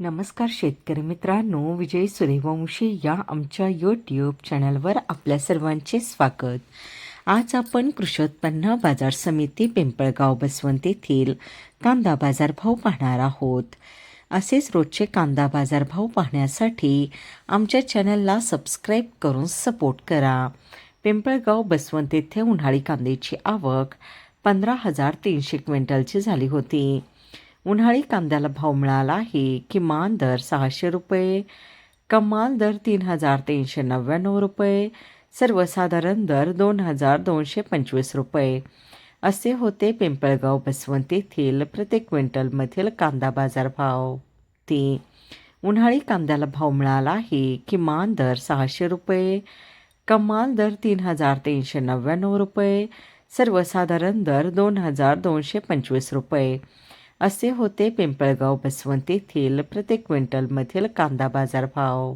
नमस्कार शेतकरी मित्रांनो, विजय सूर्यवंशी या आमच्या यूट्यूब चॅनलवर आपल्या सर्वांचे स्वागत. आज आपण कृषी उत्पन्न बाजार समिती पिंपळगाव बसवंत येथील कांदा बाजारभाव पाहणार आहोत. असेच रोजचे कांदा बाजारभाव पाहण्यासाठी आमच्या चॅनलला सबस्क्राईब करून सपोर्ट करा. पिंपळगाव बसवंत येथे उन्हाळी कांद्याची आवक 15,300 क्विंटलची झाली होती. उन्हाळी कांद्याला भाव मिळाला आहे. किमान दर 600 रुपये, कमाल दर 3,399 रुपये, सर्वसाधारण दर 2,225 रुपये असे होते पिंपळगाव बसवंत येथील प्रति क्विंटलमधील कांदा बाजारभाव. उन्हाळी कांद्याला भाव मिळाला आहे. किमान दर 600 रुपये, कमाल दर 3,399 रुपये, सर्वसाधारण दर 2,225 रुपये असे होते पिंपळगाव बसवंत येथील प्रति क्विंटलमधील कांदा बाजारभाव.